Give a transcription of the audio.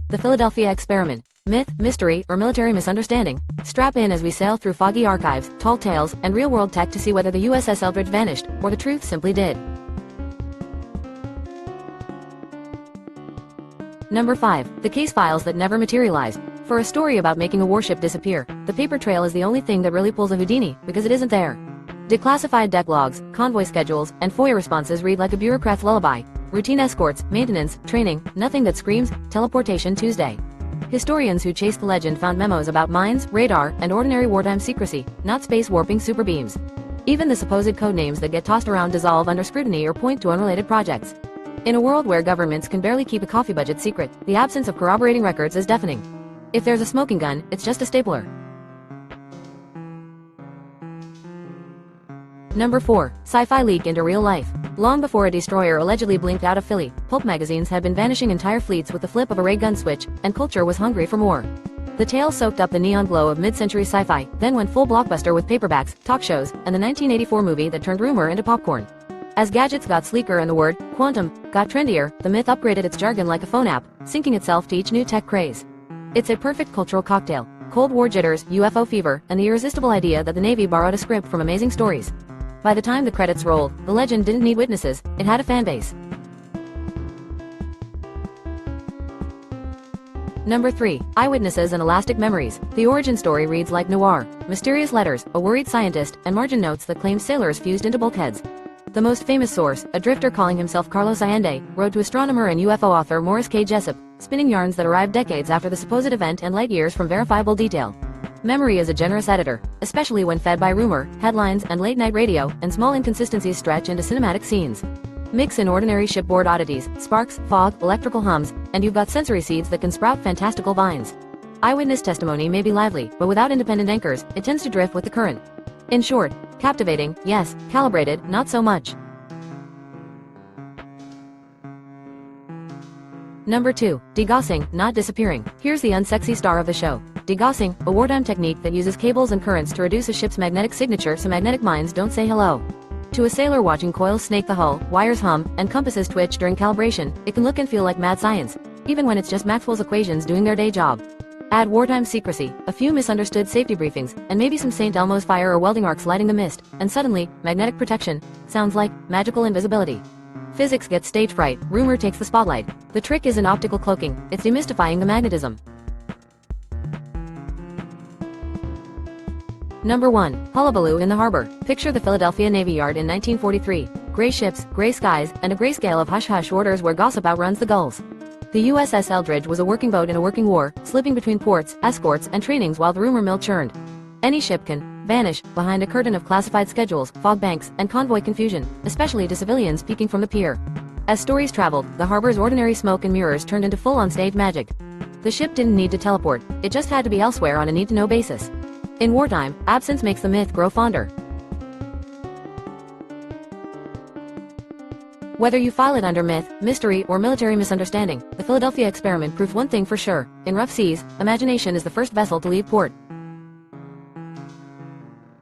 The Philadelphia Experiment. Myth, mystery, or military misunderstanding? Strap in as we sail through foggy archives, tall tales, and real-world tech to see whether the USS Eldridge vanished, or the truth simply did. Number 5. The case files that never materialized. For a story about making a warship disappear, the paper trail is the only thing that really pulls a Houdini, because it isn't there. Declassified deck logs, convoy schedules, and FOIA responses read like a bureaucrat's lullaby. Routine escorts, maintenance, training, nothing that screams, teleportation Tuesday. Historians who chased the legend found memos about mines, radar, and ordinary wartime secrecy, not space-warping superbeams. Even the supposed codenames that get tossed around dissolve under scrutiny or point to unrelated projects. In a world where governments can barely keep a coffee budget secret, the absence of corroborating records is deafening. If there's a smoking gun, it's just a stapler. Number 4. Sci Fi Leak into real life. Long before a destroyer allegedly blinked out of Philly, pulp magazines had been vanishing entire fleets with the flip of a ray gun switch, and culture was hungry for more. The tale soaked up the neon glow of mid-century sci-fi, then went full blockbuster with paperbacks, talk shows, and the 1984 movie that turned rumor into popcorn. As gadgets got sleeker and the word quantum got trendier, the myth upgraded its jargon like a phone app, syncing itself to each new tech craze. It's a perfect cultural cocktail: Cold War jitters, UFO fever, and the irresistible idea that the Navy borrowed a script from Amazing Stories. By the time the credits rolled, the legend didn't need witnesses, it had a fan base. Number 3. Eyewitnesses and Elastic Memories. The origin story reads like noir: mysterious letters, a worried scientist, and margin notes that claim sailors fused into bulkheads. The most famous source, a drifter calling himself Carlos Allende, wrote to astronomer and UFO author Morris K. Jessup, spinning yarns that arrived decades after the supposed event and light years from verifiable detail. Memory is a generous editor, especially when fed by rumor, headlines, and late-night radio, and small inconsistencies stretch into cinematic scenes. Mix in ordinary shipboard oddities, sparks, fog, electrical hums, and you've got sensory seeds that can sprout fantastical vines. Eyewitness testimony may be lively, but without independent anchors, it tends to drift with the current. In short, captivating, yes; calibrated, not so much. Number 2. Degaussing, not disappearing. Here's the unsexy star of the show. Degaussing, a wartime technique that uses cables and currents to reduce a ship's magnetic signature so magnetic mines don't say hello. To a sailor watching coils snake the hull, wires hum, and compasses twitch during calibration, it can look and feel like mad science, even when it's just Maxwell's equations doing their day job. Add wartime secrecy, a few misunderstood safety briefings, and maybe some St. Elmo's fire or welding arcs lighting the mist, and suddenly, magnetic protection sounds like magical invisibility. Physics gets stage fright, rumor takes the spotlight. The trick isn't optical cloaking, it's demystifying the magnetism. Number 1. Hullabaloo in the harbor. Picture the Philadelphia Navy Yard in 1943. Gray ships, gray skies, and a grayscale of hush-hush orders where gossip outruns the gulls. The USS Eldridge was a working boat in a working war, slipping between ports, escorts, and trainings while the rumor mill churned. Any ship can vanish behind a curtain of classified schedules, fog banks, and convoy confusion, especially to civilians peeking from the pier. As stories traveled, the harbor's ordinary smoke and mirrors turned into full on-stage magic. The ship didn't need to teleport, it just had to be elsewhere on a need-to-know basis. In wartime, absence makes the myth grow fonder. Whether you file it under myth, mystery, or military misunderstanding, the Philadelphia Experiment proves one thing for sure: in rough seas, imagination is the first vessel to leave port.